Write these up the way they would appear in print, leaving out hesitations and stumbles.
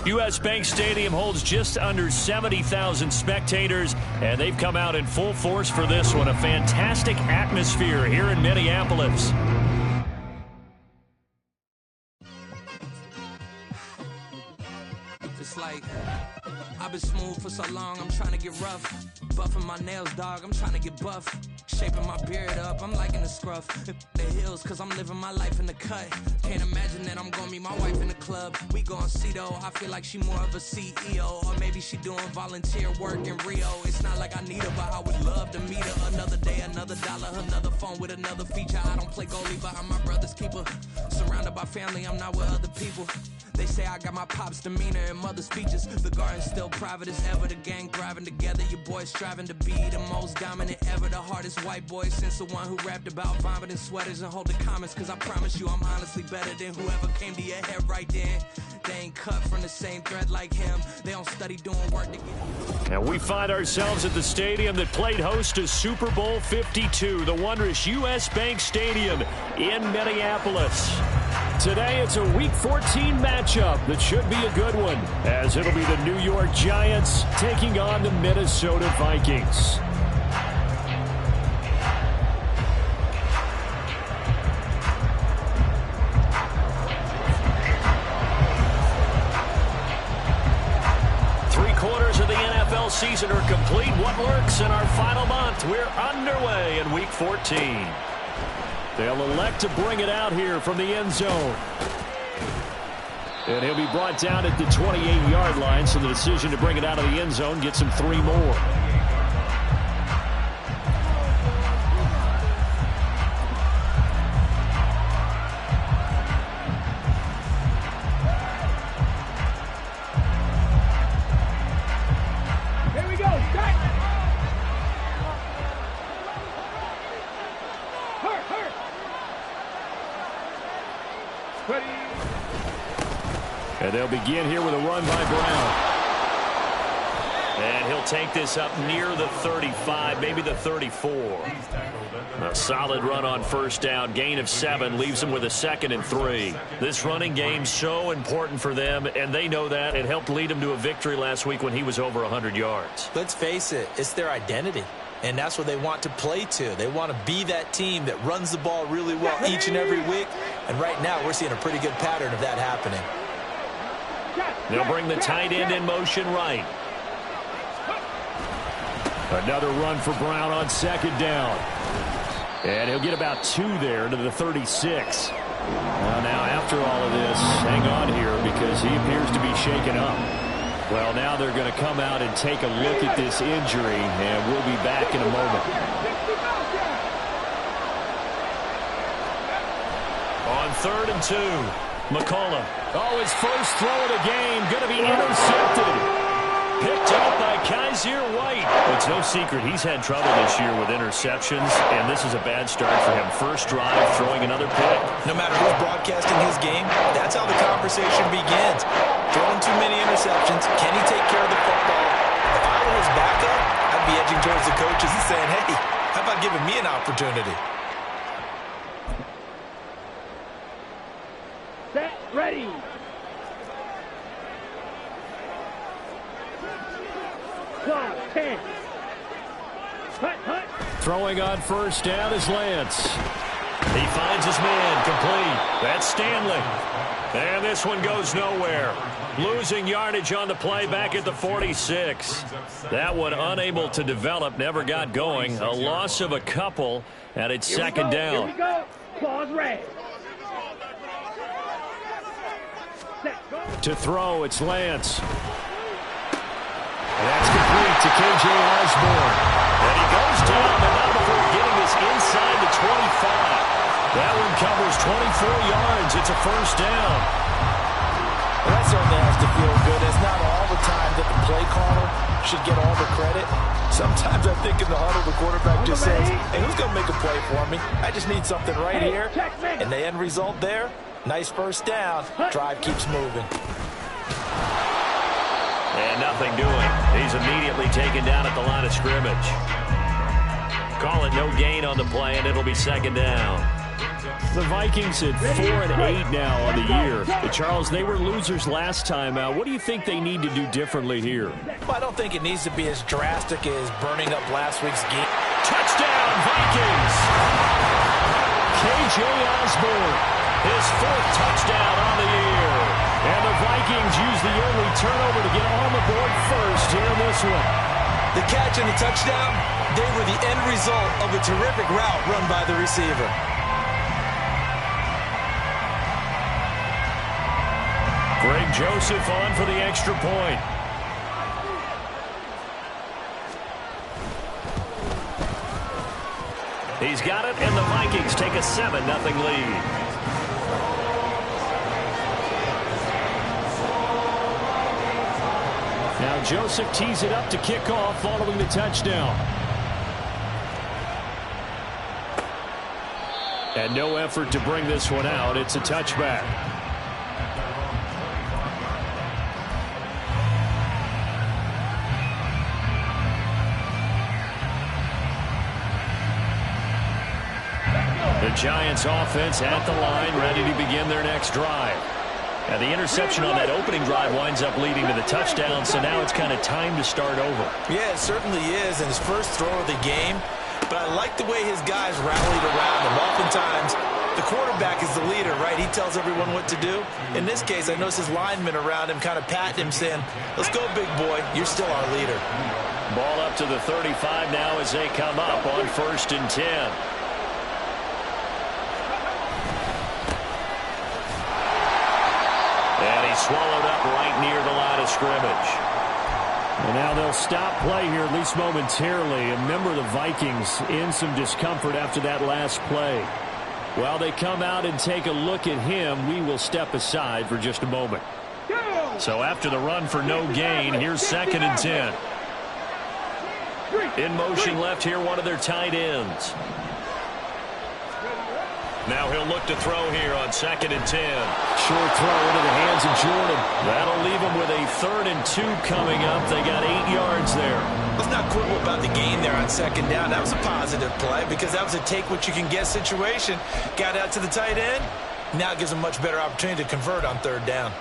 U.S. Bank Stadium holds just under 70,000 spectators, and they've come out in full force for this one. A fantastic atmosphere here in Minneapolis. It's like I've been smooth for so long, I'm trying to get rough. Buffing my nails, dog, I'm trying to get buff. Shaping my beard up, I'm liking the scruff. The heels, cause I'm living my life in the cut. Can't imagine that I'm gonna meet my wife in the club. We gon' see though, I feel like she more of a CEO. Or maybe she doing volunteer work in Rio. It's not like I need her, but I would love to meet her. Another day, another dollar, another phone with another feature. I don't play goalie, but I'm my brother's keeper. Surrounded by family, I'm not with other people. They say I got my pop's demeanor and mother's features. The garden's still private as ever. The gang thriving together. Your boys striving to be the most dominant ever. The hardest white boy since the one who rapped about vomiting sweaters and holding comments. Cause I promise you I'm honestly better than whoever came to your head right then. They ain't cut from the same thread like him. They don't study doing work to get. And we find ourselves at the stadium that played host to Super Bowl 52. The wondrous U.S. Bank Stadium in Minneapolis. Today, it's a Week 14 matchup that should be a good one, as it'll be the New York Giants taking on the Minnesota Vikings. Three-quarters of the NFL season are complete. What works in our final month? We're underway in Week 14. They'll elect to bring it out here from the end zone. And he'll be brought down at the 28-yard line, so the decision to bring it out of the end zone gets him 3 more. And they'll begin here with a run by Brown. And he'll take this up near the 35, maybe the 34. A solid run on first down. Gain of 7 leaves them with a 2nd and 3. This running game's so important for them, and they know that. It helped lead them to a victory last week when he was over 100 yards. Let's face it, it's their identity. And that's what they want to play to. They want to be that team that runs the ball really well each and every week. And right now, we're seeing a pretty good pattern of that happening. They'll bring the tight end in motion right. Another run for Brown on 2nd down. And he'll get about 2 there to the 36. Well, now, after all of this, hang on here because he appears to be shaken up. Well, now they're going to come out and take a look at this injury, and we'll be back in a moment. On 3rd and 2. McCullough. Oh, his first throw of the game. Going to be intercepted. Picked up by Kaiser White. It's no secret he's had trouble this year with interceptions, and this is a bad start for him. First drive, throwing another pick. No matter who's broadcasting his game, that's how the conversation begins. Throwing too many interceptions. Can he take care of the football? If I were his backup, I'd be edging towards the coaches and saying, hey, how about giving me an opportunity? Set, ready. Clock, 10. Hut. Throwing on first down is Lance. He finds his man, complete. That's Stanley. And this one goes nowhere. Losing yardage on the play back at the 46. That one unable to develop, never got going. A loss of a couple, and it's 2nd down. Here we go. Claws red. To throw, it's Lance. That's complete to K.J. Osborne. And he goes down, but not before getting this inside the 25. That one covers 24 yards. It's a first down. Well, that certainly has to feel good. It's not all the time that the play caller should get all the credit. Sometimes I think in the huddle, the quarterback just says, hey, who's going to make a play for me? I just need something right here. And the end result there, nice first down. Drive keeps moving. And nothing doing. He's immediately taken down at the line of scrimmage. Call it no gain on the play, and it'll be 2nd down. The Vikings at 4-8 now on the year. But Charles, they were losers last time out. What do you think they need to do differently here? Well, I don't think it needs to be as drastic as burning up last week's game. Touchdown, Vikings! K.J. Osborne, his 4th touchdown on the year. And the Vikings use the only turnover to get on the board first here in this one. The catch and the touchdown, they were the end result of a terrific route run by the receiver. Greg Joseph on for the extra point. He's got it, and the Vikings take a 7-0 lead. Now Joseph tees it up to kick off following the touchdown. And no effort to bring this one out. It's a touchback. The Giants offense at the line, ready to begin their next drive. Now the interception on that opening drive winds up leading to the touchdown, so now it's kind of time to start over. Yeah, it certainly is, and his first throw of the game. But I like the way his guys rallied around him. Oftentimes, the quarterback is the leader, right? He tells everyone what to do. In this case, I noticed his linemen around him kind of patting him, saying, let's go, big boy. You're still our leader. Ball up to the 35 now as they come up on 1st and 10. And he's swallowed up right near the line of scrimmage. And now they'll stop play here, at least momentarily. A member of the Vikings in some discomfort after that last play. While they come out and take a look at him, we will step aside for just a moment. So after the run for no gain, here's 2nd and 10. In motion left here, one of their tight ends. Now he'll look to throw here on 2nd and 10. Short throw into the hands of Jordan. That'll leave him with a 3rd and 2 coming up. They got 8 yards there. Let's not quibble about the gain there on 2nd down. That was a positive play because that was a take-what-you-can-get situation. Got out to the tight end. Now it gives him a much better opportunity to convert on 3rd down.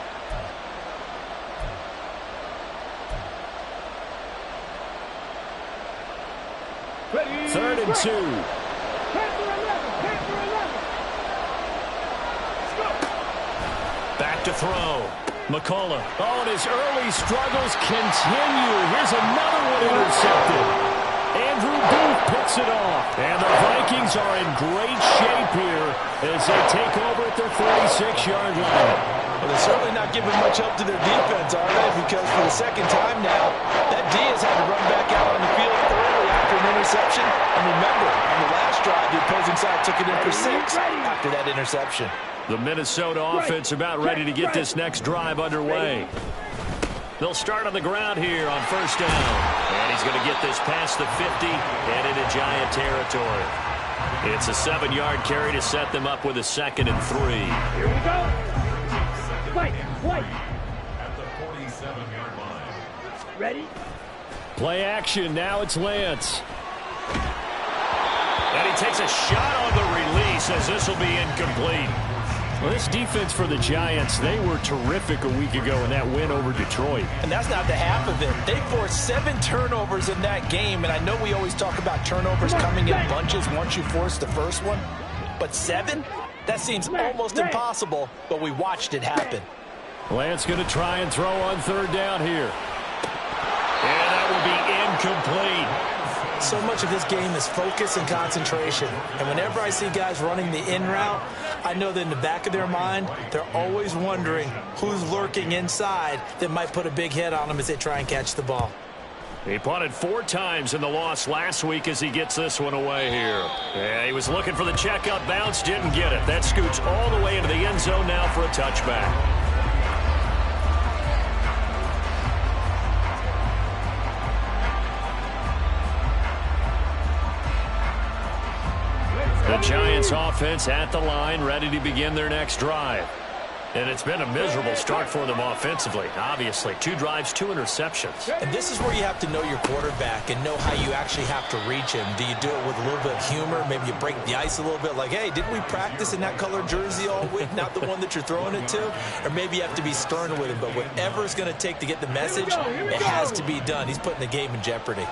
Ready, 3rd and 2. Back to throw. McCullough. Oh, and his early struggles continue. Here's another one intercepted. Andrew Booth picks it off. And the Vikings are in great shape here as they take over at their 46-yard line. Well, they're certainly not giving much help to their defense, are they? Because for the 2nd time now, that D has had to run back out on the field early after an interception. And remember, on the last drive, the opposing side took it in for 6 after that interception. The Minnesota offense about ready to get this next drive underway. They'll start on the ground here on 1st down. And he's going to get this past the 50 and into Giant territory. It's a 7-yard carry to set them up with a 2nd and 3. Here we go. Fight. At the 47-yard line. Ready? Play action. Now it's Lance. And he takes a shot on the release as this will be incomplete. Well, this defense for the Giants, they were terrific a week ago in that win over Detroit. And that's not the half of it. They forced 7 turnovers in that game, and I know we always talk about turnovers coming in bunches once you force the first one. But 7? That seems almost impossible, but we watched it happen. Lance going to try and throw on 3rd down here. And that will be incomplete. So much of this game is focus and concentration. And whenever I see guys running the in route, I know that in the back of their mind, they're always wondering who's lurking inside that might put a big hit on them as they try and catch the ball. He punted 4 times in the loss last week as he gets this one away here. Yeah, he was looking for the checkup bounce, didn't get it. That scoots all the way into the end zone now for a touchback. The Giants offense at the line, ready to begin their next drive. And it's been a miserable start for them offensively, obviously. 2 drives, 2 interceptions. And this is where you have to know your quarterback and know how you actually have to reach him. Do you do it with a little bit of humor? Maybe you break the ice a little bit like, hey, didn't we practice in that color jersey all week, not the one that you're throwing it to? Or maybe you have to be stern with him. But whatever it's going to take to get the message, it has to be done. He's putting the game in jeopardy.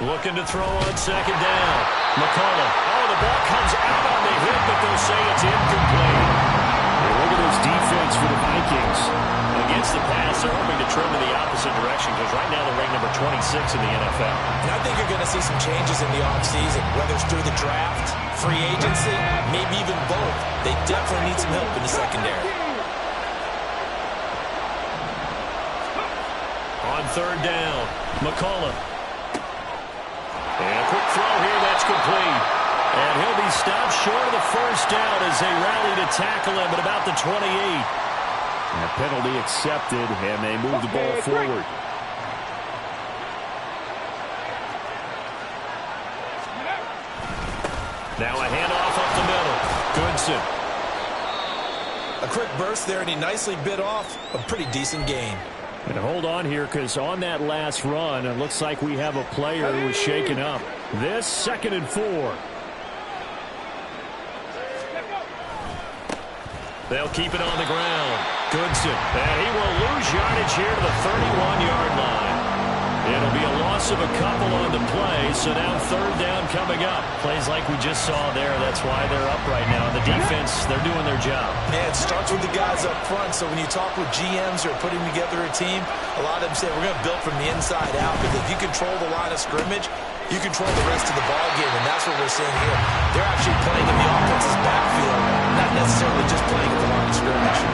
Looking to throw on second down. McCullough. Oh, the ball comes out on the hit, but they'll say it's incomplete. Well, look at this defense for the Vikings. Against the pass, they're hoping to trim in the opposite direction because right now they're ranked number 26 in the NFL. And I think you're going to see some changes in the offseason, whether it's through the draft, free agency, maybe even both. They definitely need some help in the secondary. On third down, McCullough. And a quick throw here, that's complete. And he'll be stopped short of the first down as they rally to tackle him at about the 28. And a penalty accepted, and they move the ball forward. Now a handoff up the middle. Goodson. A quick burst there, and he nicely bit off a pretty decent gain. And hold on here, because on that last run, it looks like we have a player who was shaken up. This 2nd and 4. They'll keep it on the ground. Goodson. And he will lose yardage here to the 31-yard line. It'll be a loss of a couple on the play, so now third down coming up. Plays like we just saw there. That's why they're up right now. The defense, they're doing their job. Yeah, it starts with the guys up front. So when you talk with GMs who are putting together a team, a lot of them say we're going to build from the inside out, because if you control the line of scrimmage, you control the rest of the ball game, and that's what we're seeing here. They're actually playing in the offense's backfield, not necessarily just playing at the line of scrimmage.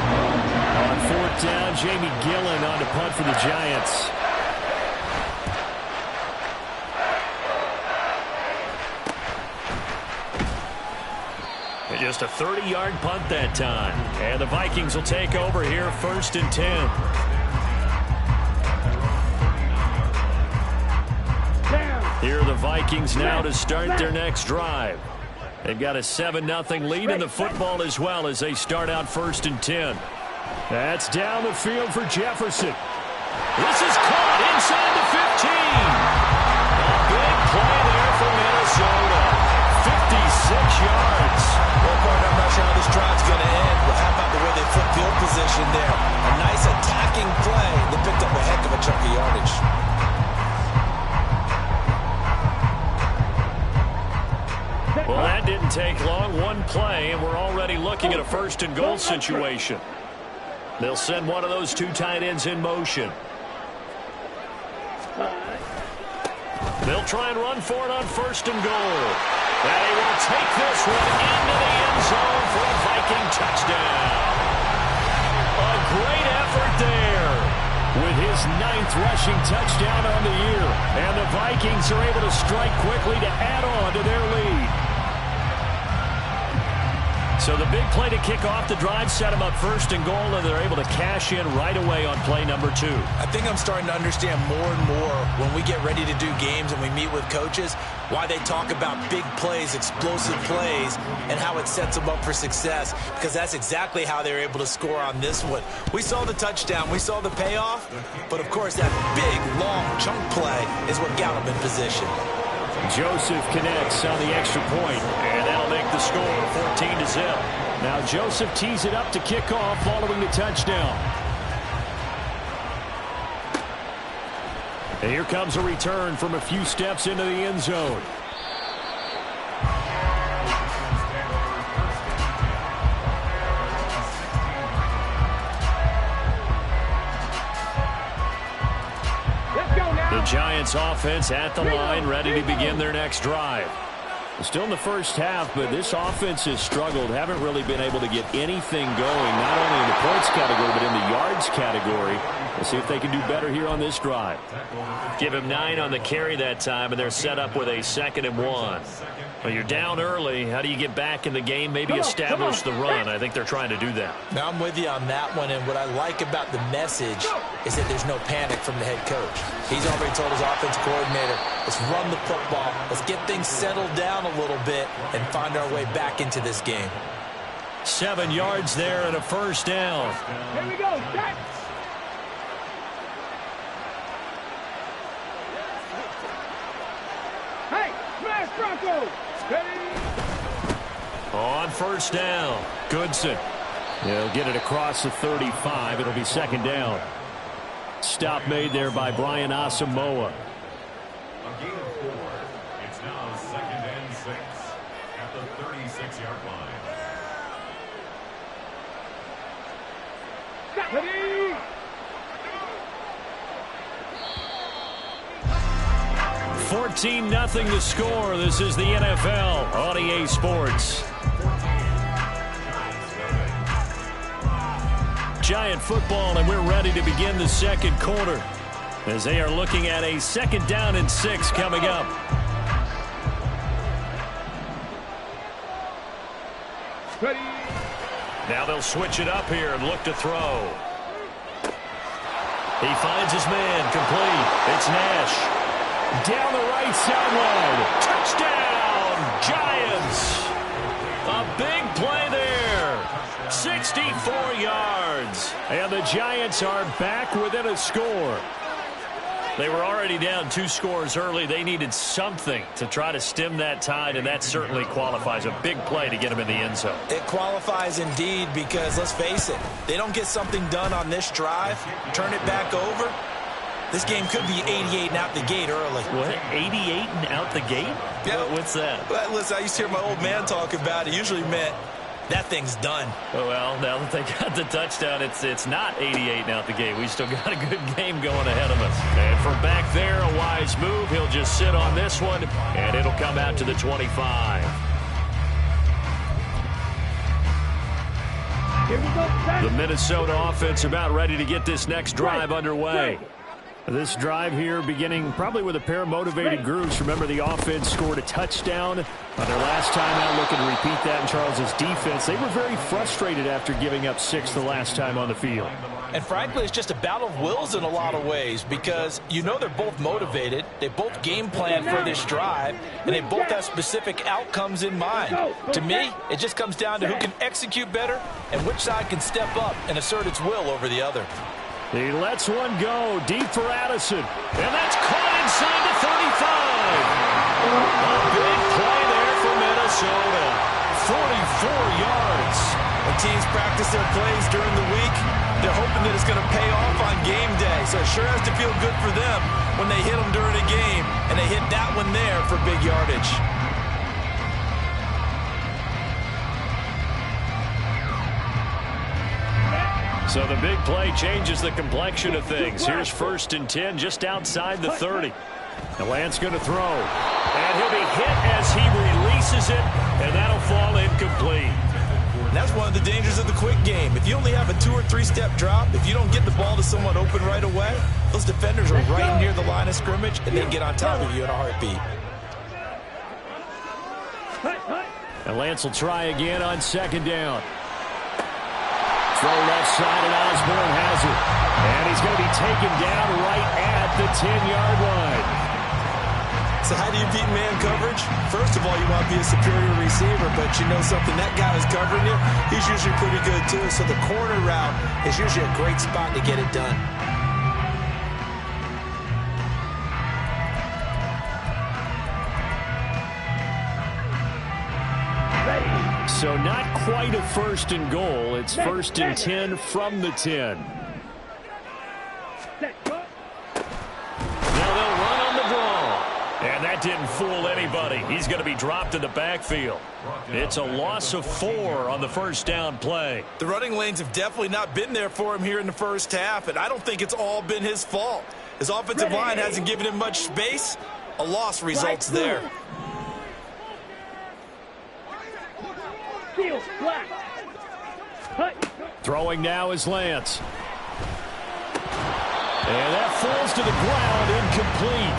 On 4th down, Jamie Gillen on to punt for the Giants. Just a 30-yard punt that time. And the Vikings will take over here, 1st and 10. Here are the Vikings now to start their next drive. They've got a 7-0 lead in the football as well as they start out 1st and 10. That's down the field for Jefferson. This is caught inside the 15. A big play there for Minnesota. 56 yards. Well, partner, I'm not sure how this drive's going to end, but how about the way they flip field position there? A nice attacking play that picked up a heck of a chunk of yardage. Well, that didn't take long. One play, and we're already looking at a 1st and goal situation. They'll send one of those 2 tight ends in motion. They'll try and run for it on 1st and goal. They will take this one into the end zone for a Viking touchdown. A great effort there with his 9th rushing touchdown on the year. And the Vikings are able to strike quickly to add on to their lead. So the big play to kick off the drive set them up 1st and goal, and they're able to cash in right away on play number 2. I think I'm starting to understand more and more when we get ready to do games and we meet with coaches why they talk about big plays, explosive plays, and how it sets them up for success, because that's exactly how they're able to score on this one. We saw the touchdown, we saw the payoff, but of course that big, long chunk play is what got them in position. Joseph connects on the extra point, and that'll make the score 14-0. Now Joseph tees it up to kick off following the touchdown. And here comes a return from a few steps into the end zone. The Giants offense at the line, ready to begin their next drive. Still in the first half, but this offense has struggled. Haven't really been able to get anything going, not only in the points category, but in the yards category. We'll see if they can do better here on this drive. Give him 9 on the carry that time, and they're set up with a 2nd and 1. Well, you're down early. How do you get back in the game? Maybe establish the run. I think they're trying to do that. Now I'm with you on that one, and what I like about the message is that there's no panic from the head coach. He's already told his offense coordinator, let's run the football, let's get things settled down a little bit and find our way back into this game. 7 yards there and a first down. Here we go. Set. Hey, smash Bronco. Ready. On first down, Goodson. He'll get it across the 35. It'll be second down. Stop made there by Brian Asamoah. A gain of 4. It's now 2nd and 6 at the 36-yard line. Ready. 14-0 the score. This is the NFL on EA Sports. Giant football, and we're ready to begin the second quarter as they are looking at a 2nd down and 6 coming up. Ready. Now they'll switch it up here and look to throw. He finds his man, complete. It's Nash. Down the right sideline. Touchdown, Giants. A big play there. 64 yards. And the Giants are back within a score. They were already down 2 scores early. They needed something to try to stem that tide, and that certainly qualifies. A big play to get them in the end zone. It qualifies indeed because, let's face it, they don't get something done on this drive, turn it back over, this game could be 88 and out the gate early. What? 88 and out the gate? Yeah. What's that? But listen, I used to hear my old man talk about it. Usually meant that thing's done. Oh, well, now that they got the touchdown, it's not 88 and out the gate. We still got a good game going ahead of us. And from back there, a wise move. He'll just sit on this one, and it'll come out to the 25. Here we go. Set. The Minnesota offense about ready to get this next drive underway. This drive here beginning probably with a pair of motivated groups. Remember, the offense scored a touchdown on their last time out, looking to repeat that in Charles's defense. They were very frustrated after giving up 6 the last time on the field. And frankly, it's just a battle of wills in a lot of ways because you know they're both motivated. They both game plan for this drive, and they both have specific outcomes in mind. To me, it just comes down to who can execute better and which side can step up and assert its will over the other. He lets one go deep for Addison, and that's caught inside the 35. A big play there for Minnesota. 44 yards. When teams practice their plays during the week, they're hoping that it's going to pay off on game day. So it sure has to feel good for them when they hit them during a game, and they hit that one there for big yardage. So the big play changes the complexion of things. Here's 1st and 10 just outside the 30. The Lance going to throw. And he'll be hit as he releases it, and that'll fall incomplete. And that's one of the dangers of the quick game. If you only have a 2- or 3-step drop, if you don't get the ball to someone open right away, those defenders are right near the line of scrimmage, and they get on top of you in a heartbeat. And Lance will try again on 2nd down. Throw left side, and Osborne has it. And he's going to be taken down right at the 10-yard line. So how do you beat man coverage? First of all, you want to be a superior receiver, but you know something, that guy who's covering you, he's usually pretty good too. So the corner route is usually a great spot to get it done. So not quite a 1st and goal. It's 1st and 10 from the 10. Now they'll run on the draw. And that didn't fool anybody. He's going to be dropped in the backfield. It's a loss of 4 on the 1st down play. The running lanes have definitely not been there for him here in the first half, and I don't think it's all been his fault. His offensive line hasn't given him much space. A loss results there. Throwing now is Lance. And that falls to the ground, incomplete.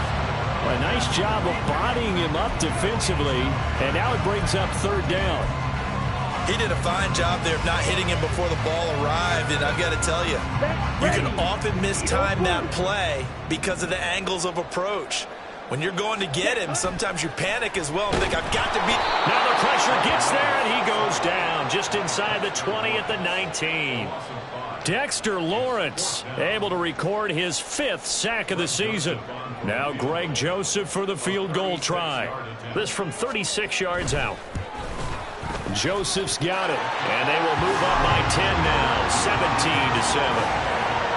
A nice job of bodying him up defensively, and now it brings up 3rd down. He did a fine job there of not hitting him before the ball arrived, and I've got to tell you, you can often mistime that play because of the angles of approach. When you're going to get him, sometimes you panic as well and think, I've got to beat. Now the pressure gets there, and he goes down just inside the 20 at the 19. Dexter Lawrence able to record his 5th sack of the season. Now Greg Joseph for the field goal try. This from 36 yards out. Joseph's got it, and they will move up by 10 now, 17-7.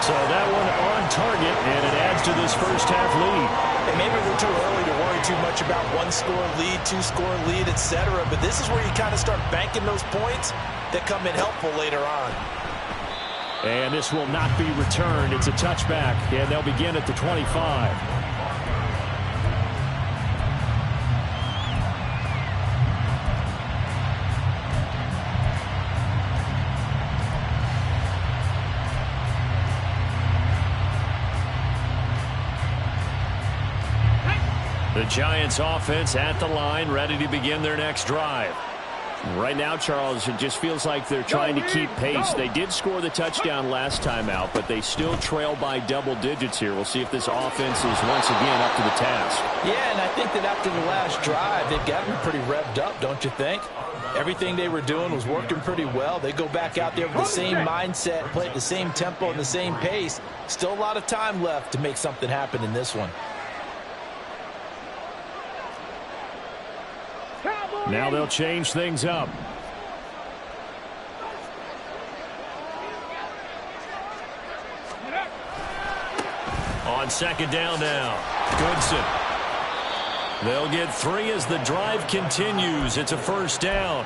So that one on target, and it adds to this first half lead. And maybe we're too early to worry too much about one-score lead, two-score lead, etc. But this is where you kind of start banking those points that come in helpful later on. And this will not be returned. It's a touchback, and they'll begin at the 25. The Giants offense at the line, ready to begin their next drive. Right now, Charles, it just feels like they're trying to keep pace. They did score the touchdown last time out, but they still trail by double digits here. We'll see if this offense is once again up to the task. Yeah, and I think that after the last drive, they've got to be pretty revved up, don't you think? Everything they were doing was working pretty well. They go back out there with the same mindset, play at the same tempo and the same pace. Still a lot of time left to make something happen in this one. Now they'll change things up. On second down now, Goodson. They'll get 3 as the drive continues. It's a first down.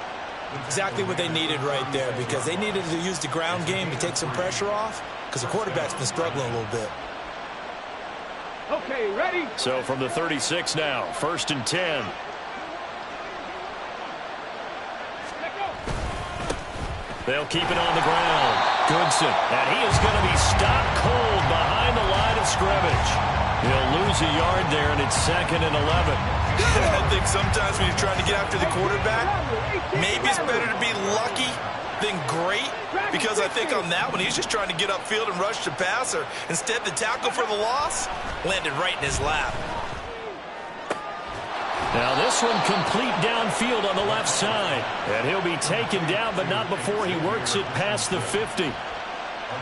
Exactly what they needed right there, because they needed to use the ground game to take some pressure off, because the quarterback's been struggling a little bit. Okay, ready? So from the 36 now, 1st and 10. They'll keep it on the ground. Goodson, and he is going to be stopped cold behind the line of scrimmage. He'll lose a yard there, and it's 2nd and 11. I think sometimes when you're trying to get after the quarterback, maybe it's better to be lucky than great, because I think on that one, he's just trying to get upfield and rush the passer. Instead, the tackle for the loss landed right in his lap. Now this one complete downfield on the left side. And he'll be taken down, but not before he works it past the 50.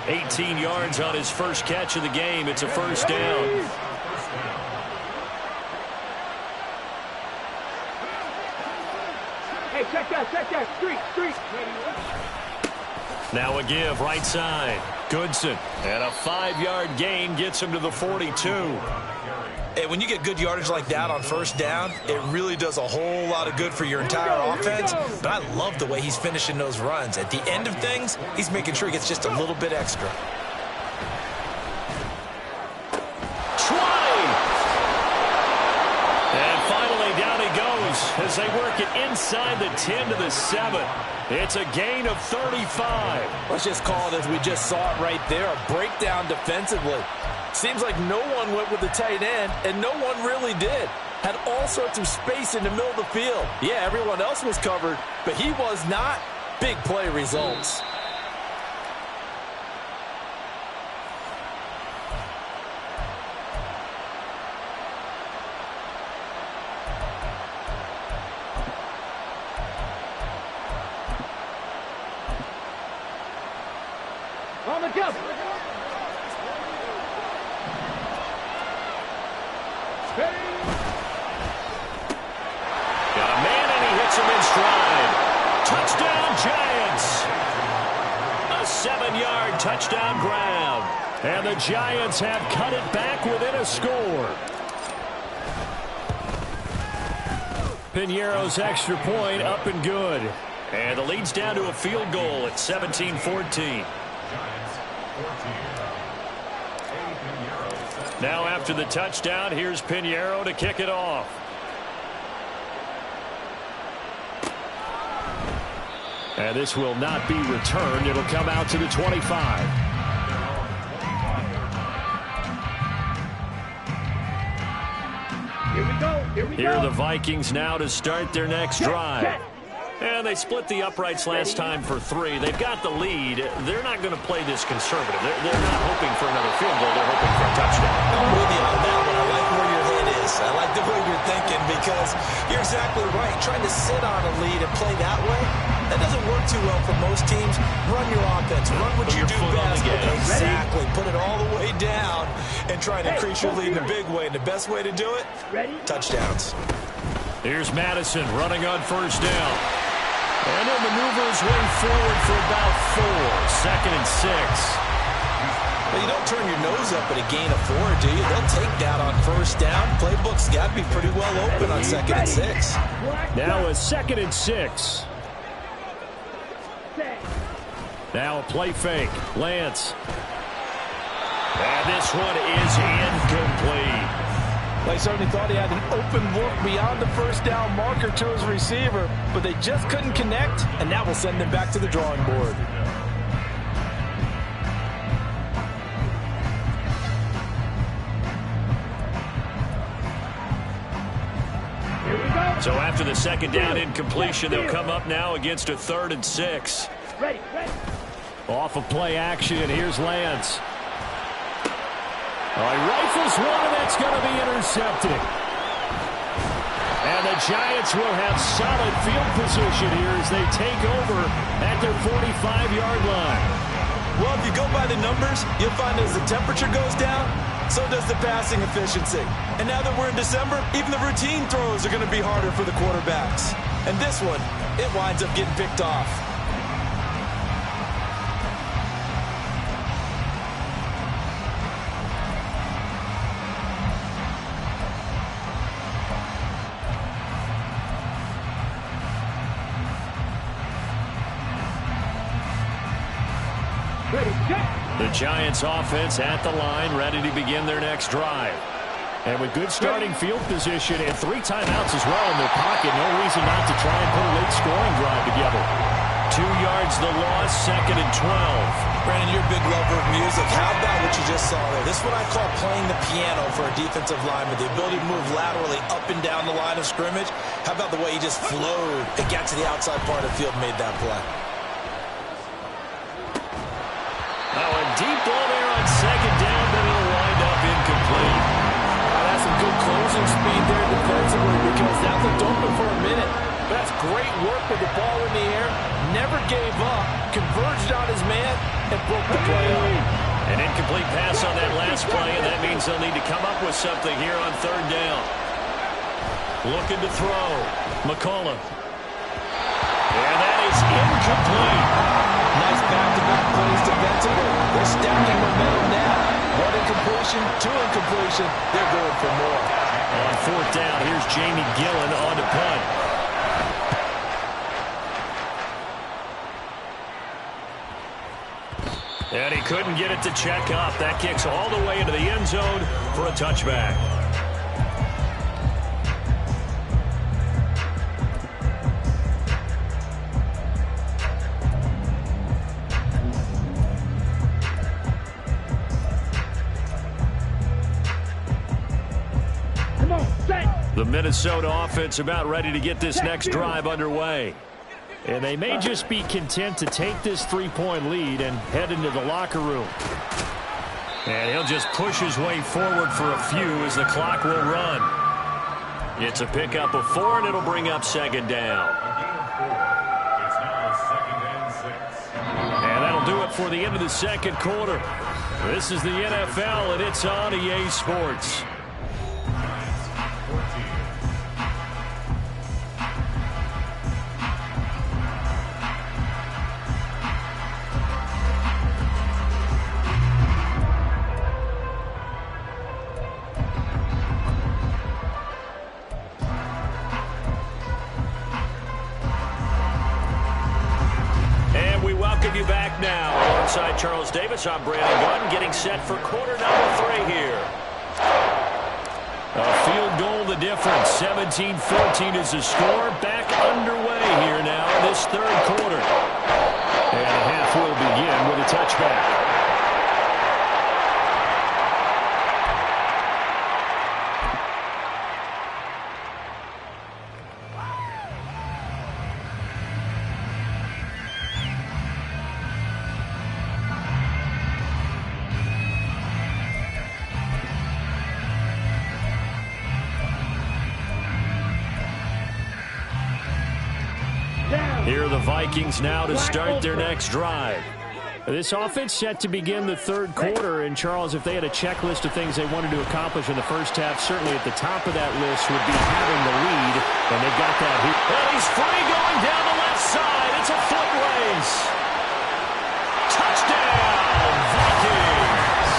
18 yards on his first catch of the game. It's a first down. Hey, check that. Street. Now a give right side. Goodson. And a 5-yard gain gets him to the 42. Hey, when you get good yardage like that on first down, it really does a whole lot of good for your entire offense. But I love the way he's finishing those runs. At the end of things, he's making sure he gets just a little bit extra. Try! And finally down he goes as they work it inside the 10 to the 7. It's a gain of 35. Let's just call it as we just saw it right there, a breakdown defensively. Seems like no one went with the tight end, and no one really did. Had all sorts of space in the middle of the field. Yeah, everyone else was covered, but he was not. Big play results. On the jump. Got a man, and he hits him in stride. Touchdown, Giants. A 7-yard touchdown grab. And the Giants have cut it back within a score. Piñeiro's extra point up and good. And the lead's down to a field goal at 17-14. Now after the touchdown, here's Piñeiro to kick it off. And this will not be returned. It'll come out to the 25. Here we Here go. are the Vikings now to start their next drive. And they split the uprights last time for 3. They've got the lead. They're not going to play this conservative. They're not hoping for another field goal. They're hoping for a touchdown. I'm with you on that one. I like where your head is. I like like the way you're thinking because you're exactly right. Trying to sit on a lead and play that way, that doesn't work too well for most teams. Run your offense. Run what you do best. Exactly. Put it all the way down and try to increase your lead in a big way. And the best way to do it, touchdowns. Here's Madison running on first down. And he'll maneuver his way forward for about 4. 2nd and 6. Well, you don't turn your nose up at a gain of 4, do you? They'll take that on first down. Playbook's got to be pretty well open on 2nd and 6. Now a 2nd and 6. Now a play fake. Lance. And this one is incomplete. They certainly thought he had an open look beyond the first down marker to his receiver, but they just couldn't connect, and that will send them back to the drawing board. So after the 2nd down incompletion, they'll come up now against a 3rd and 6. Ready. Off of play action, here's Lance. He rifles one, and that's going to be intercepted. And the Giants will have solid field position here as they take over at their 45-yard line. Well, if you go by the numbers, you'll find as the temperature goes down, so does the passing efficiency. And now that we're in December, even the routine throws are going to be harder for the quarterbacks. And this one, it winds up getting picked off. The Giants offense at the line, ready to begin their next drive. And with good starting field position and 3 timeouts as well in their pocket, no reason not to try and put a late scoring drive together. 2 yards the loss, 2nd and 12. Brandon, you're a big lover of music. How about what you just saw there? This is what I call playing the piano for a defensive lineman. The ability to move laterally up and down the line of scrimmage. How about the way he just flowed and got to the outside part of the field and made that play? A deep ball there on 2nd down, but it'll wind up incomplete. That's some good closing speed there defensively because that looked open for a minute. But that's great work with the ball in the air. Never gave up, converged on his man, and broke the play up. An incomplete pass on that last play, and that means they'll need to come up with something here on 3rd down. Looking to throw. McCollum. And that is incomplete. Nice back-to-back plays defensively. They're stacking momentum now. 1 incompletion, 2 incompletion. They're going for more. On 4th down, here's Jamie Gillen on to punt. And he couldn't get it to check up. That kicks all the way into the end zone for a touchback. The Minnesota offense about ready to get this next drive underway. And they may just be content to take this 3-point lead and head into the locker room. And he'll just push his way forward for a few as the clock will run. It's a pickup of 4, and it'll bring up 2nd down. It's now 2nd and 6. And that'll do it for the end of the 2nd quarter. This is the NFL, and it's on EA Sports. You back now alongside Charles Davis. I'm Brandon Gunn, getting set for quarter number 3 here. A field goal the difference. 17-14 is the score. Back underway here now in this 3rd quarter. And a half will begin with a touchback. Here are the Vikings now to start their next drive. This offense set to begin the third quarter, and Charles, if they had a checklist of things they wanted to accomplish in the first half, certainly at the top of that list would be having the lead, and they've got that here. And he's free going down the left side. It's a foot race. Touchdown, Vikings.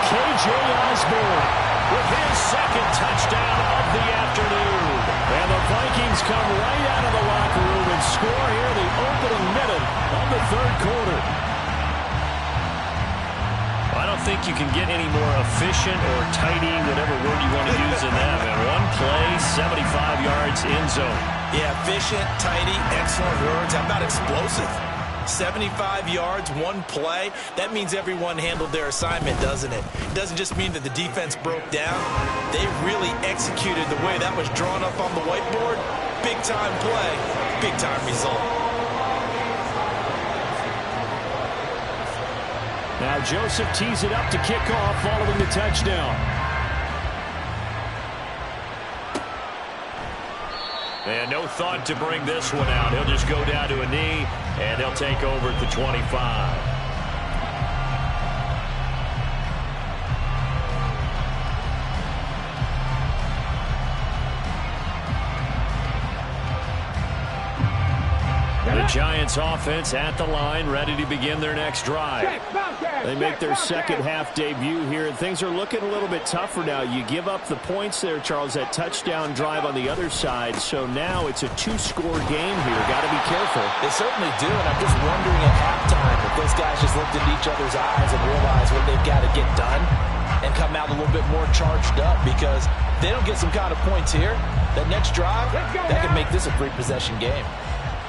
K.J. Osborne With his second touchdown of the afternoon. And the Vikings come right out of the locker room and score here the opening minute of the third quarter. I don't think you can get any more efficient or tidy, whatever word you want to use in that. And one play, 75 yards in zone. Yeah, efficient, tidy, excellent words. How about explosive? 75 yards, one play. That means everyone handled their assignment, doesn't it? It doesn't just mean that the defense broke down. They really executed the way that was drawn up on the whiteboard. Big-time play, big-time result. Now Joseph tees it up to kick off following the touchdown. And no thought to bring this one out. He'll just go down to a knee, and they'll take over at the 25. The Giants offense at the line, ready to begin their next drive. They make their second half debut here, and things are looking a little bit tougher now. You give up the points there, Charles, that touchdown drive on the other side. So now it's a two-score game here. Got to be careful. They certainly do, and I'm just wondering at halftime if those guys just looked into each other's eyes and realized what they've got to get done and come out a little bit more charged up, because they don't get some kind of points here. That next drive, that could make this a three-possession game.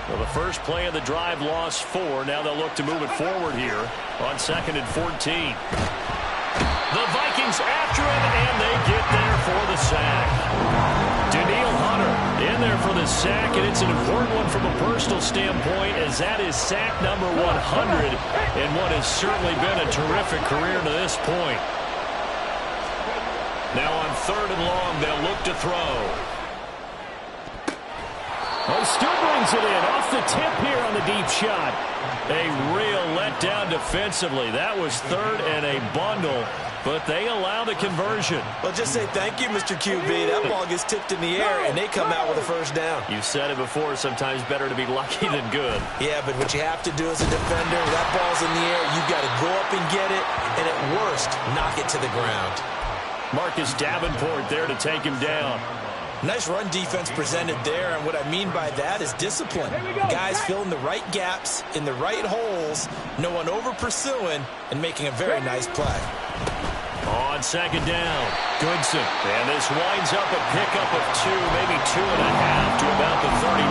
Well, the first play of the drive lost 4. Now they'll look to move it forward here on 2nd and 14. The Vikings after him, and they get there for the sack. Daniil Hunter in there for the sack, and it's an important one from a personal standpoint, as that is sack number 100 in what has certainly been a terrific career to this point. Now on 3rd and long, they'll look to throw. Oh, still brings it in off the tip here on the deep shot. A real letdown defensively. That was 3rd and a bundle, but they allow the conversion. Well, just say thank you, Mr. QB. That ball gets tipped in the air, and they come out with a first down. You've said it before, sometimes better to be lucky than good. Yeah, but what you have to do as a defender, that ball's in the air, you've got to go up and get it, and at worst, knock it to the ground. Marcus Davenport there to take him down. Nice run defense presented there, and what I mean by that is discipline. Guys filling the right gaps in the right holes, no one over-pursuing, and making a very nice play. On 2nd down, Goodson. And this winds up a pickup of 2, maybe 2.5 to about the 39.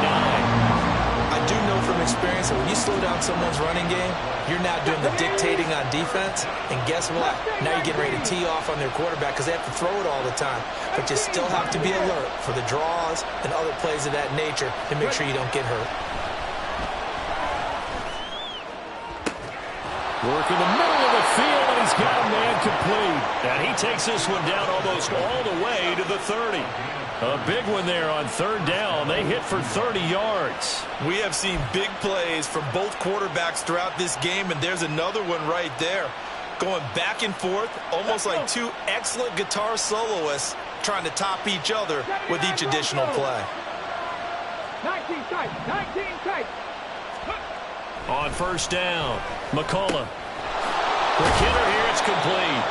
I do know from experience that when you slow down someone's running game, you're now doing the dictating on defense. And guess what? Now you're getting ready to tee off on their quarterback because they have to throw it all the time. But you still have to be alert for the draws and other plays of that nature to make sure you don't get hurt. Work in the middle of the field, and he's got a man complete. And he takes this one down almost all the way to the 30. A big one there on 3rd down. They hit for 30 yards. We have seen big plays from both quarterbacks throughout this game, and there's another one right there. Going back and forth, almost like two excellent guitar soloists trying to top each other with each additional play. 19 tight, 19 tight. On 1st down, McCullough. McKinnon here, it's complete.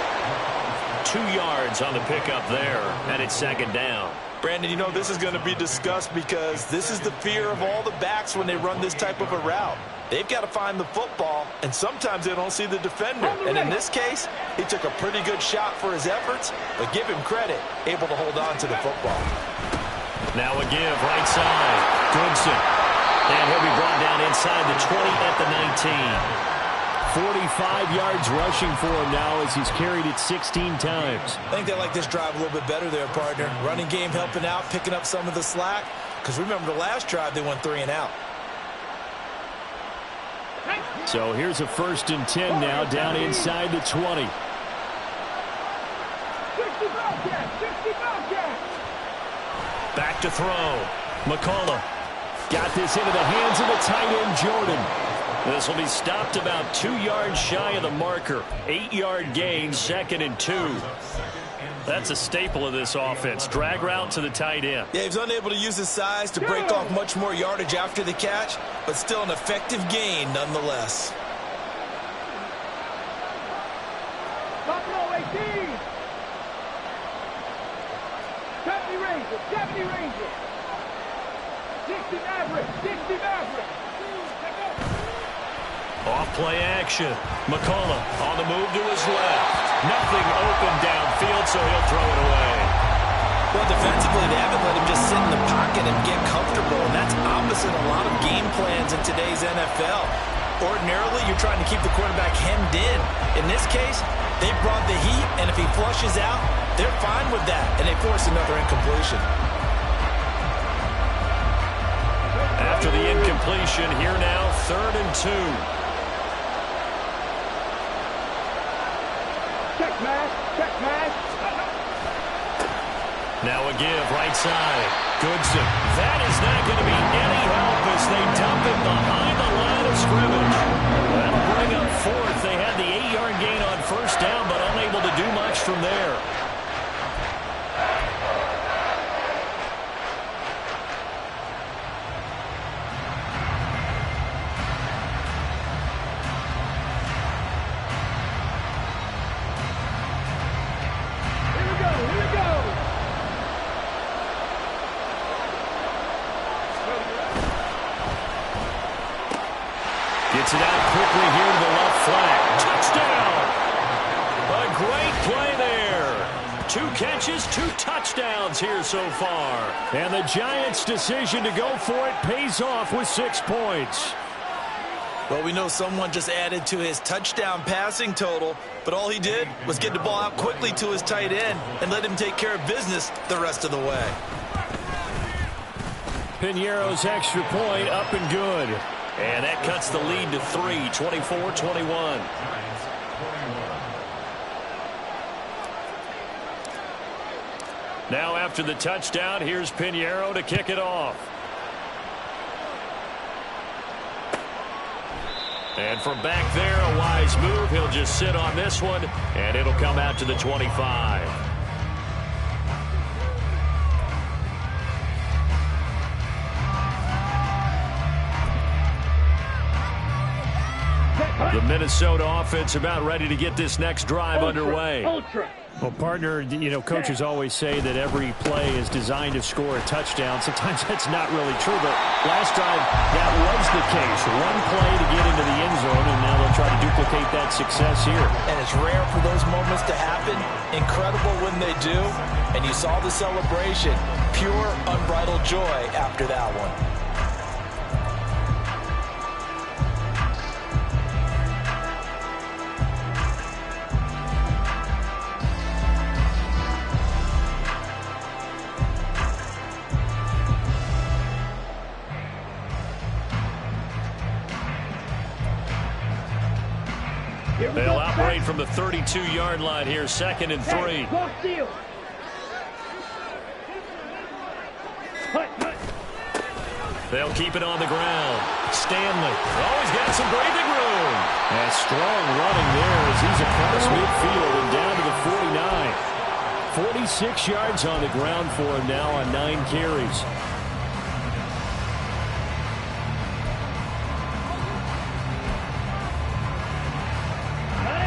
2 yards on the pickup there, and it's 2nd down. Brandon, you know, this is going to be discussed because this is the fear of all the backs when they run this type of a route. They've got to find the football, and sometimes they don't see the defender. And in this case, he took a pretty good shot for his efforts, but give him credit, able to hold on to the football. Now a give, right side, Goodson. And he'll be brought down inside the 20 at the 19. 45 yards rushing for him now as he's carried it 16 times. I think they like this drive a little bit better there, partner. Running game helping out, picking up some of the slack. Because remember the last drive, they went 3 and out. So here's a 1st and 10 now down inside the 20. 60 Bobcats, 60 Bobcats. Back to throw. McCullough. Got this into the hands of the tight end, Jordan. This will be stopped about 2 yards shy of the marker. 8-yard gain, 2nd and 2. That's a staple of this offense. Drag route to the tight end. Yeah, he's unable to use his size to break off much more yardage after the catch, but still an effective gain nonetheless. Buffalo 18. 70 Rangers, 70 Rangers. 60 Mavericks, 60 Mavericks. Off play action. McCullough on the move to his left. Nothing open downfield, so he'll throw it away. Well, defensively, they haven't let him just sit in the pocket and get comfortable, and that's opposite a lot of game plans in today's NFL. Ordinarily, you're trying to keep the quarterback hemmed in. In this case, they brought the heat, and if he flushes out, they're fine with that, and they force another incompletion. After the incompletion, here now, 3rd and 2. Check match, check match. Now a give, right side. Goodson. That is not going to be any help as they dump it behind the line of scrimmage. That'll bring up 4th. They had the 8-yard gain on 1st down, but unable to do much from there. Gets it out quickly here to the left flank. Touchdown! A great play there. 2 catches, 2 touchdowns here so far. And the Giants' decision to go for it pays off with 6 points. Well, we know someone just added to his touchdown passing total, but all he did was get the ball out quickly to his tight end and let him take care of business the rest of the way. Piñeiro's extra point up and good. And that cuts the lead to 3, 24-21. Now after the touchdown, here's Piñeiro to kick it off. And from back there, a wise move. He'll just sit on this one, and it'll come out to the 25. The Minnesota offense about ready to get this next drive underway. Well, partner, you know, coaches always say that every play is designed to score a touchdown. Sometimes that's not really true, but last drive, that was the case. One play to get into the end zone, and now they'll try to duplicate that success here. And it's rare for those moments to happen. Incredible when they do. And you saw the celebration. Pure, unbridled joy after that one. They'll operate from the 32-yard line here, 2nd and 3. They'll keep it on the ground. Stanley. Oh, he's got some breathing room. And strong running there as he's across midfield and down to the 49. 46 yards on the ground for him now on 9 carries.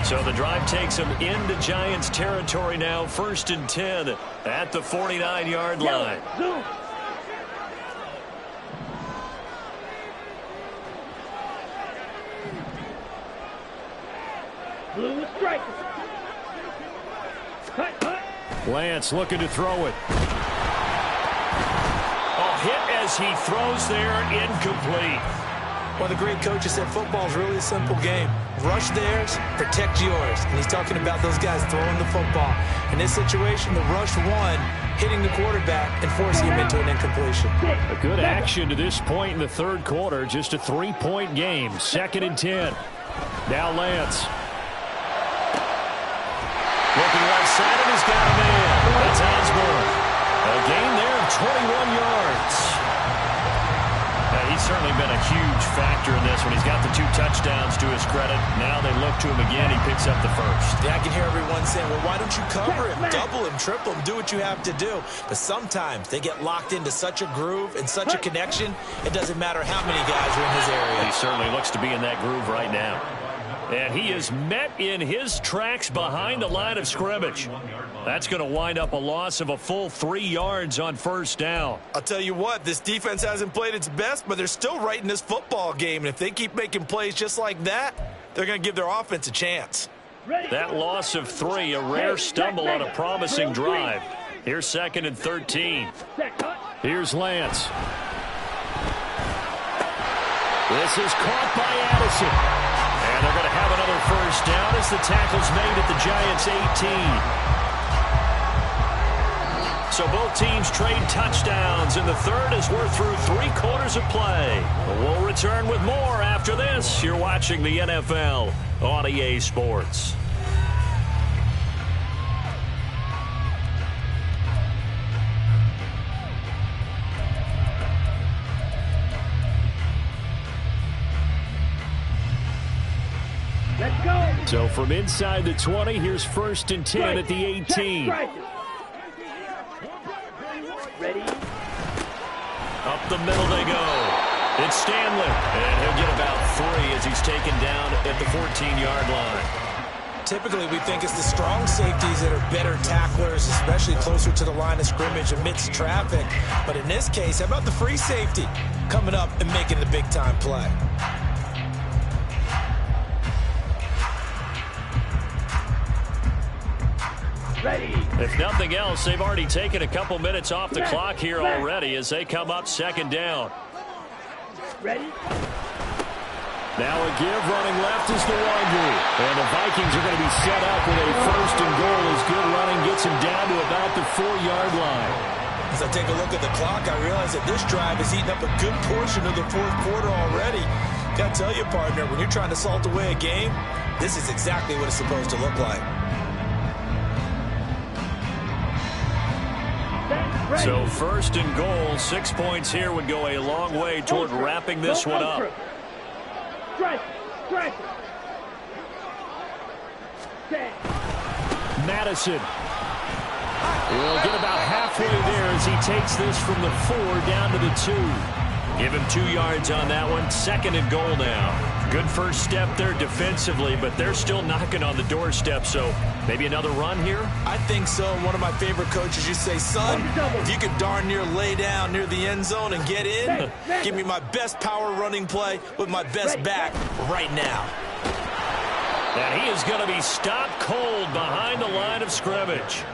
So the drive takes them into Giants territory now, 1st and 10 at the 49-yard line. Blue strike. Lance looking to throw it. A hit as he throws there, incomplete. One of the great coaches said football is really a simple game. Rush theirs, protect yours. And he's talking about those guys throwing the football. In this situation, the rush one, hitting the quarterback and forcing him into an incompletion. A good action to this point in the 3rd quarter. Just a 3-point game. 2nd and 10. Now Lance. Looking right side, and he's got a man. That's Osborne. A gain there of 21 yards. He's certainly been a huge factor in this one. He's got the 2 touchdowns to his credit. Now they look to him again. He picks up the first. Yeah, I can hear everyone saying, well, why don't you cover him? Double him, triple him, do what you have to do. But sometimes they get locked into such a groove and such a connection, it doesn't matter how many guys are in his area. He certainly looks to be in that groove right now. And he is met in his tracks behind the line of scrimmage. That's going to wind up a loss of a full 3 yards on first down. I'll tell you what, this defense hasn't played its best, but they're still right in this football game. And if they keep making plays just like that, they're going to give their offense a chance. That loss of 3, a rare stumble on a promising drive. Here's 2nd and 13. Here's Lance. This is caught by Addison. And they're going to have another first down as the tackle's made at the Giants' 18. So both teams trade touchdowns, and the third as we're through 3 quarters of play. We'll return with more after this. You're watching the NFL on EA Sports. Let's go. So from inside the 20, here's 1st and 10 at the 18. Ready? Up the middle they go. It's Stanley. And he'll get about 3 as he's taken down at the 14-yard line. Typically, we think it's the strong safeties that are better tacklers, especially closer to the line of scrimmage amidst traffic. But in this case, how about the free safety coming up and making the big-time play? Ready. If nothing else, they've already taken a couple minutes off the clock here already as they come up 2nd down. Ready. Now a give running left is the Wandry. And the Vikings are going to be set up with a 1st and goal as good running gets him down to about the 4-yard line. As I take a look at the clock, I realize that this drive has eaten up a good portion of the 4th quarter already. Got to tell you, partner, when you're trying to salt away a game, this is exactly what it's supposed to look like. So 1st and goal, 6 points here would go a long way toward wrapping this one up. Madison will get about halfway there as he takes this from the 4 down to the 2. Give him 2 yards on that one. 2nd and goal now. Good first step there defensively, but they're still knocking on the doorstep, so maybe another run here? I think so. One of my favorite coaches used to say, son, if you could darn near lay down near the end zone and get in, give me my best power running play with my best back right now. And he is going to be stopped cold behind the line of scrimmage.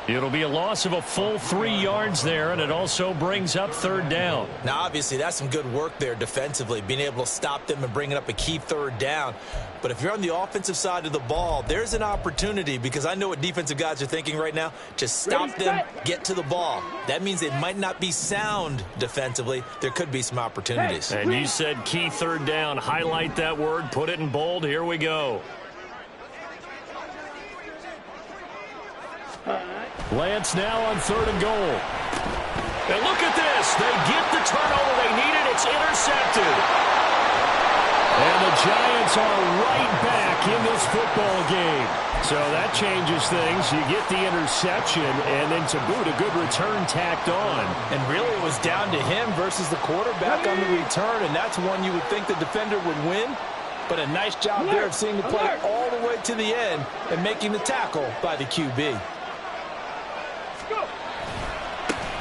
It'll be a loss of a full 3 yards there, and it also brings up 3rd down. Now, obviously, that's some good work there defensively, being able to stop them and bringing up a key 3rd down. But if you're on the offensive side of the ball, there's an opportunity, because I know what defensive guys are thinking right now. Just stop them, get to the ball. That means they might not be sound defensively. There could be some opportunities. And you said key 3rd down. Highlight that word, put it in bold. Here we go. Lance now on 3rd and goal. And look at this. They get the turnover they needed. It's intercepted. And the Giants are right back in this football game. So that changes things. You get the interception, and then to boot, a good return tacked on. And really it was down to him versus the quarterback on the return, and that's one you would think the defender would win. But a nice job there of seeing the play all the way to the end and making the tackle by the QB.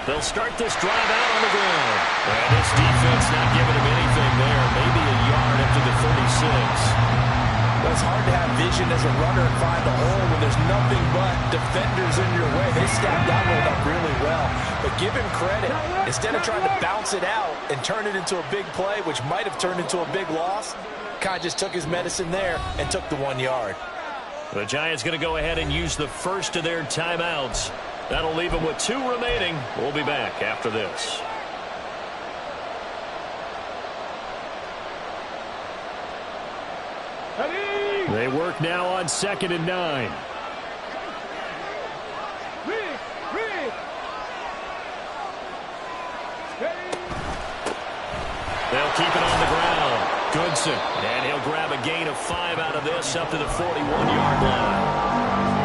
They'll start this drive out on the ground. And this defense not giving him anything there. Maybe a yard up to the 36. Well, it's hard to have vision as a runner and find a hole when there's nothing but defenders in your way. They stacked that one up really well. But give him credit. Instead of trying to bounce it out and turn it into a big play, which might have turned into a big loss, kind of just took his medicine there and took the 1 yard. The Giants going to go ahead and use the first of their timeouts. That'll leave them with 2 remaining. We'll be back after this. They work now on 2nd and 9. They'll Goodson. And he'll grab a gain of 5 out of this up to the 41-yard line.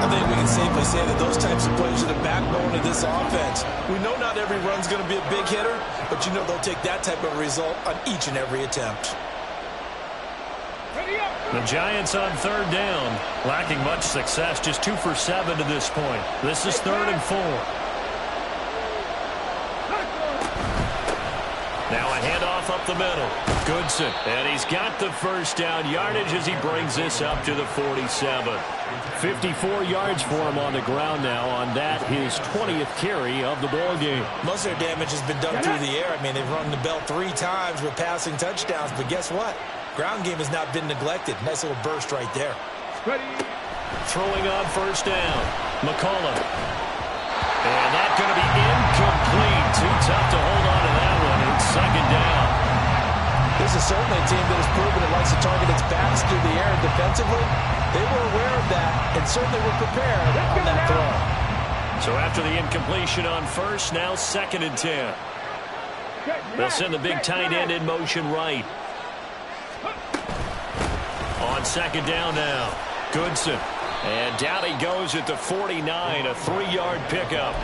I think we can safely say that those types of plays are the backbone of this offense. We know not every run's going to be a big hitter, but you know they'll take that type of result on each and every attempt. The Giants on third down, lacking much success, just 2 for 7 to this point. This is 3rd and 4. Now a handoff up the middle. Goodson, and he's got the first down yardage as he brings this up to the 47. 54 yards for him on the ground now on that, his 20th carry of the ball game. Most of their damage has been done through the air. I mean, they've rung the bell 3 times with passing touchdowns, but guess what? Ground game has not been neglected. Nice little burst right there. Throwing on first down. McCullough. And that's going to be incomplete. Too tough to hold on to that one. It's 2nd down. This is certainly a team that has proven it likes to target its backs through the air defensively. They were aware of that and certainly were prepared on that throw. So after the incompletion on first, now 2nd and 10. They'll send the big tight end in motion right. On 2nd down now, Goodson. And down he goes at the 49, a 3-yard pickup.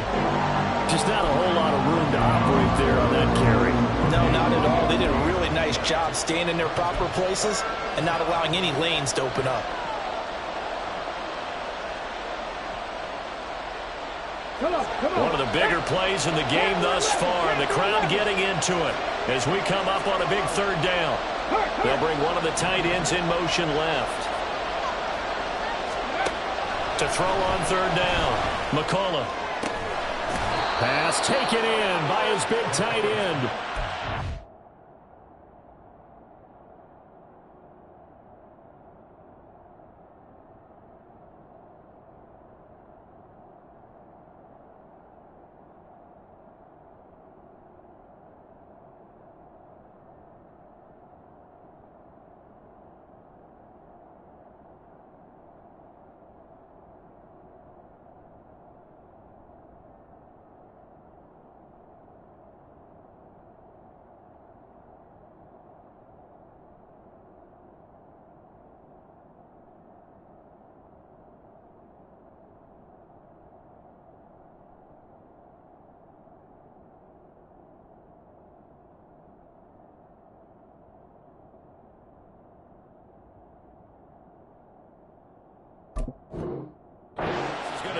Just not a whole lot of room to operate there on that carry. No, not at all. They did a really nice job staying in their proper places and not allowing any lanes to open up. One of the bigger plays in the game thus far, and the crowd getting into it as we come up on a big 3rd down. They'll bring one of the tight ends in motion left. To throw on 3rd down, McCullough. Pass taken in by his big tight end.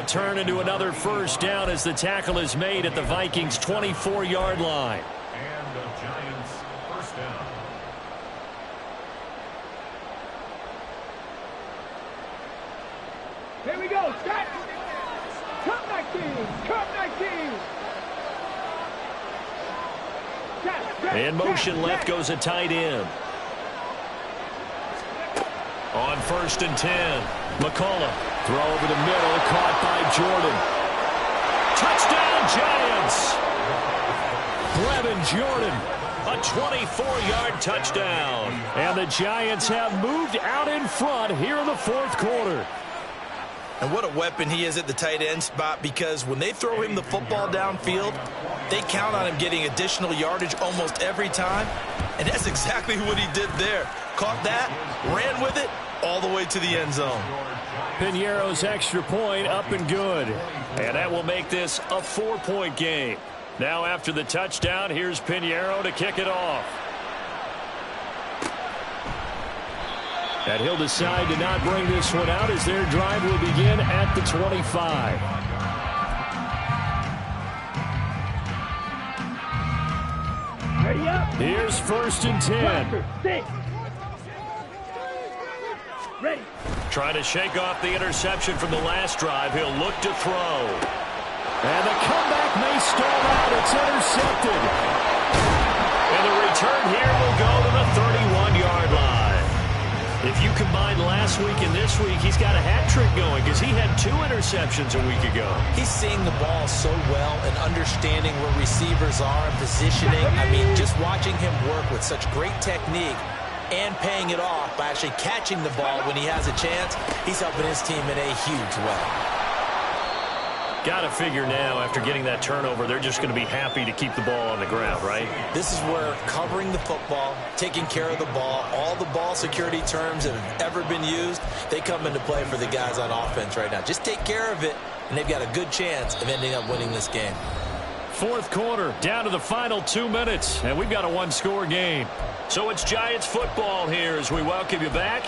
Turn into another first down as the tackle is made at the Vikings' 24-yard line. And the Giants first down. Here we go. Set. Come 19. Come 19. In motion left goes a tight end. On 1st and 10, McCullough. Throw over the middle, caught by Jordan. Touchdown, Giants! Brevin Jordan, a 24-yard touchdown. And the Giants have moved out in front here in the 4th quarter. And what a weapon he is at the tight end spot, because when they throw him the football downfield, they count on him getting additional yardage almost every time. And that's exactly what he did there. Caught that, ran with it, all the way to the end zone. Piñeiro's extra point up and good. And that will make this a 4-point game. Now after the touchdown, here's Piñeiro to kick it off. And he'll decide to not bring this one out as their drive will begin at the 25. Ready up. Here's 1st and 10. 6. Ready. Trying to shake off the interception from the last drive. He'll look to throw. And the comeback may stall out. It's intercepted. And the return here will go to the 31-yard line. If you combine last week and this week, he's got a hat trick going because he had 2 interceptions a week ago. He's seeing the ball so well and understanding where receivers are and positioning. I mean, just watching him work with such great technique and paying it off by actually catching the ball when he has a chance, he's helping his team in a huge way. Got to figure now, after getting that turnover, they're just going to be happy to keep the ball on the ground, right? This is where covering the football, taking care of the ball, all the ball security terms that have ever been used, they come into play for the guys on offense right now. Just take care of it, and they've got a good chance of ending up winning this game. Fourth quarter, down to the final 2 minutes, and we've got a one-score game. So it's Giants football here as we welcome you back.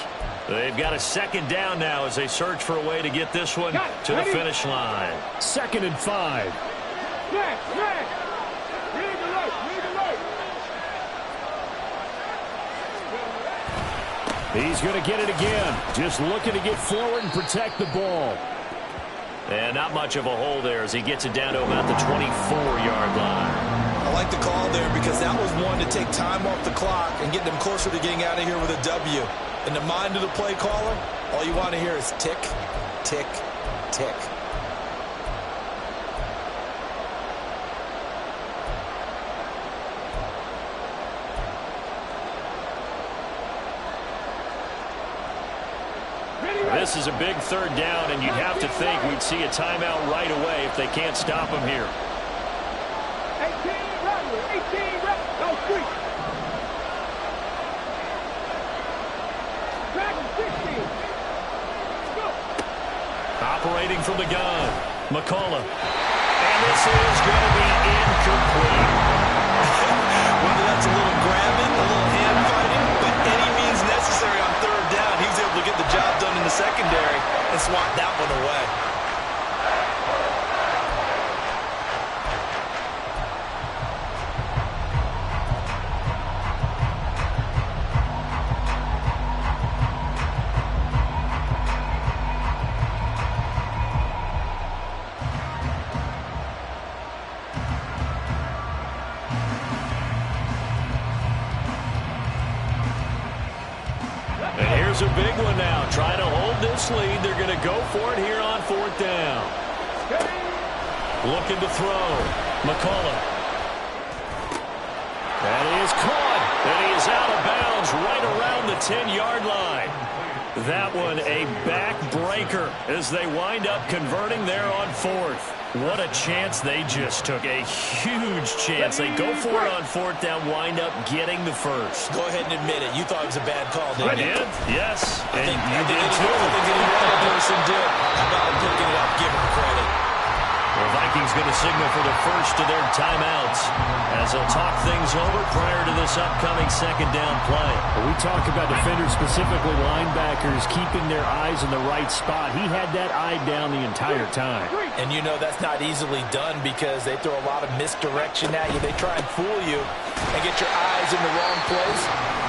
They've got a second down now as they search for a way to get this one to the finish line. 2nd and 5. He's going to get it again. Just looking to get forward and protect the ball. And not much of a hole there as he gets it down to about the 24-yard line. I like the call there because that was one to take time off the clock and get them closer to getting out of here with a W. In the mind of the play caller, all you want to hear is tick, tick, tick. This is a big third down, and you'd have to think we'd see a timeout right away if they can't stop him here. 18, no street. Operating from the gun, McCullough. And this is going to be incomplete. Whether that's a little grabbing, a little hand fighting, but any means necessary on third down, he was able to get the job done in the secondary and swat that one away. A big one now. Trying to hold this lead. They're going to go for it here on fourth down. Looking to throw. McCullough. And he is caught. And he is out of bounds right around the 10-yard line. That one a backbreaker as they wind up converting there on fourth. What a chance they just took. A huge chance. They go for it on fourth down, wind up getting the first. Go ahead and admit it. You thought it was a bad call, didn't you? I did, yes. I think you did any too. other person did. How about him picking it up, give him credit? The Vikings going to signal for the first of their timeouts as they'll talk things over prior to this upcoming second down play. We talk about defenders, specifically linebackers, keeping their eyes in the right spot. He had that eye down the entire time. And you know that's not easily done because they throw a lot of misdirection at you. They try and fool you and get your eyes in the wrong place.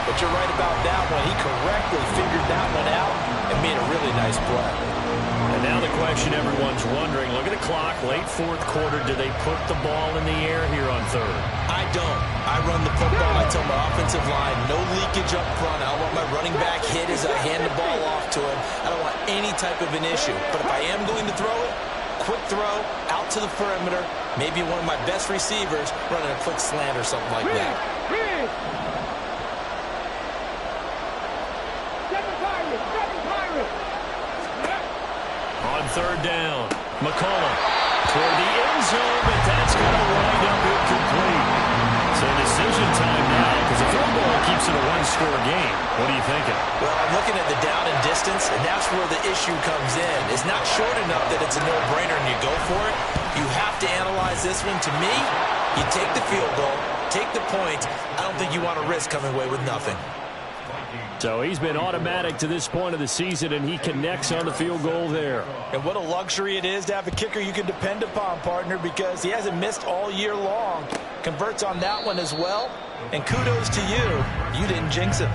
But you're right about that one. He correctly figured that one out and made a really nice play. And now the question everyone's wondering, look at the clock, late fourth quarter, do they put the ball in the air here on third? I don't. I run the football. I tell my offensive line, no leakage up front. I don't want my running back hit as I hand the ball off to him. I don't want any type of an issue. But if I am going to throw it, quick throw, out to the perimeter, maybe one of my best receivers running a quick slant or something like that. On third down, McCullough toward the end zone, but that's going to wind up incomplete. So decision time now because the field goal keeps it a one-score game. What are you thinking? Well, I'm looking at the down and distance, and that's where the issue comes in. It's not short enough that it's a no-brainer and you go for it. You have to analyze this one. To me, you take the field goal, take the points. I don't think you want to risk coming away with nothing. So he's been automatic to this point of the season, and he connects on the field goal there. And what a luxury it is to have a kicker you can depend upon, partner, because he hasn't missed all year long. Converts on that one as well. And kudos to you. You didn't jinx him.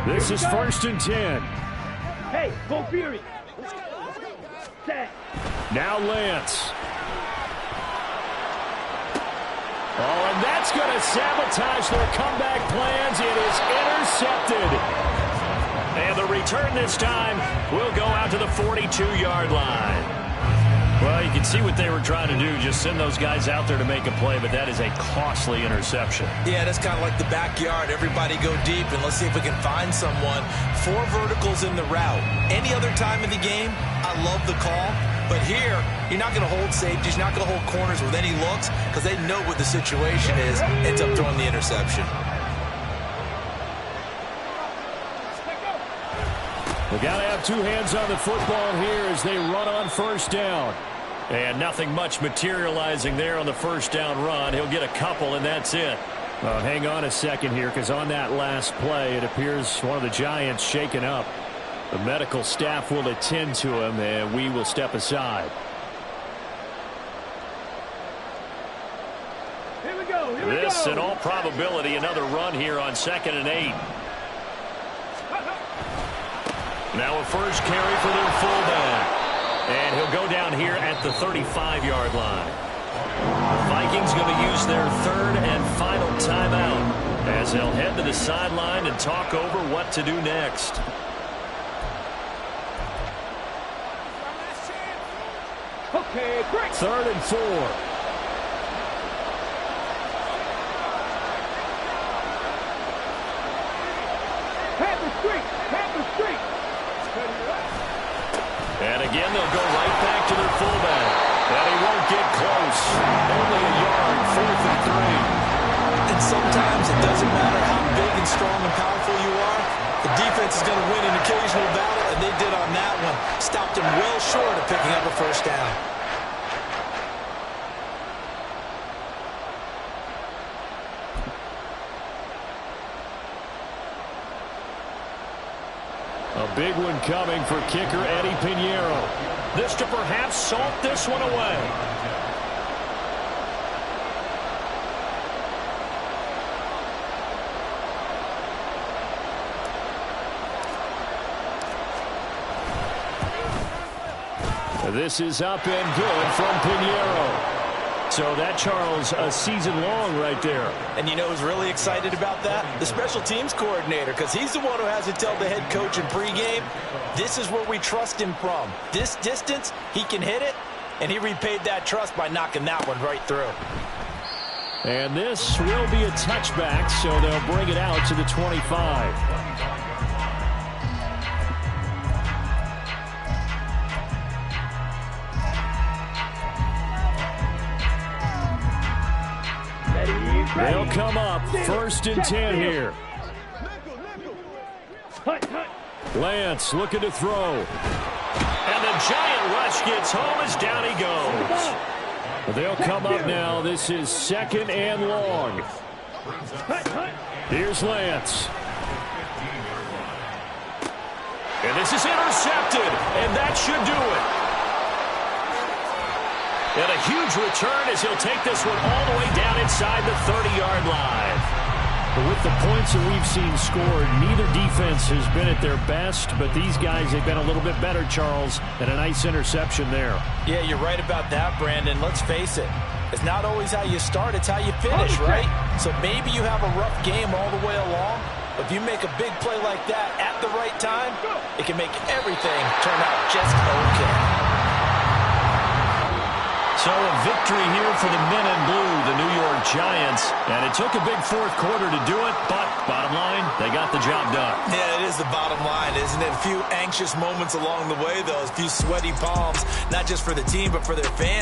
This is 1st and 10. Hey, go Fury. Set. Now Lance. Oh, and that's going to sabotage their comeback plans. It is intercepted. And the return this time will go out to the 42-yard line. Well, you can see what they were trying to do, just send those guys out there to make a play, but that is a costly interception. Yeah, that's kind of like the backyard. Everybody go deep, and let's see if we can find someone. 4 verticals in the route. Any other time in the game, I love the call. But here, you're not going to hold safeties, you're not going to hold corners with any looks because they know what the situation is. Ends up throwing the interception. We got to have 2 hands on the football here as they run on first down. And nothing much materializing there on the first down run. He'll get a couple, and that's it. Hang on a second here, because on that last play, it appears one of the Giants shaken up. The medical staff will attend to him, and we will step aside. Here we go. This, in all probability, another run here on 2nd and 8. Now a first carry for their fullback. And he'll go down here at the 35-yard line. The Vikings going to use their 3rd and final timeout as they'll head to the sideline and talk over what to do next. Okay, great. 3rd and 4. Panther Street. And again, they'll go right back to their fullback. And he won't get close. Only a yard, 4th and 3. And sometimes it doesn't matter how big and strong and powerful you are. The defense is going to win an occasional battle, and they did on that one. Stopped him well short of picking up a first down. A big one coming for kicker Eddie Pinheiro. This to perhaps salt this one away. This is up and good from Pinheiro. So that, Charles, a season long right there. And you know who's really excited about that? The special teams coordinator, because he's the one who has to tell the head coach in pregame, this is where we trust him from. This distance, he can hit it, and he repaid that trust by knocking that one right through. And this will be a touchback, so they'll bring it out to the 25. They'll come up 1st and 10 here. Lance looking to throw. And the giant rush gets home as down he goes. They'll come up now. This is 2nd and long. Here's Lance. And this is intercepted. And that should do it. And a huge return as he'll take this one all the way down inside the 30-yard line. But with the points that we've seen scored, neither defense has been at their best, but these guys have been a little bit better, Charles, and a nice interception there. Yeah, you're right about that, Brandon. Let's face it. It's not always how you start, it's how you finish, right? So maybe you have a rough game all the way along, but if you make a big play like that at the right time, it can make everything turn out just okay. So a victory here for the men in blue, the New York Giants. And it took a big 4th quarter to do it, but bottom line, they got the job done. Yeah, it is the bottom line, isn't it? A few anxious moments along the way, though, a few sweaty palms, not just for the team, but for their fans.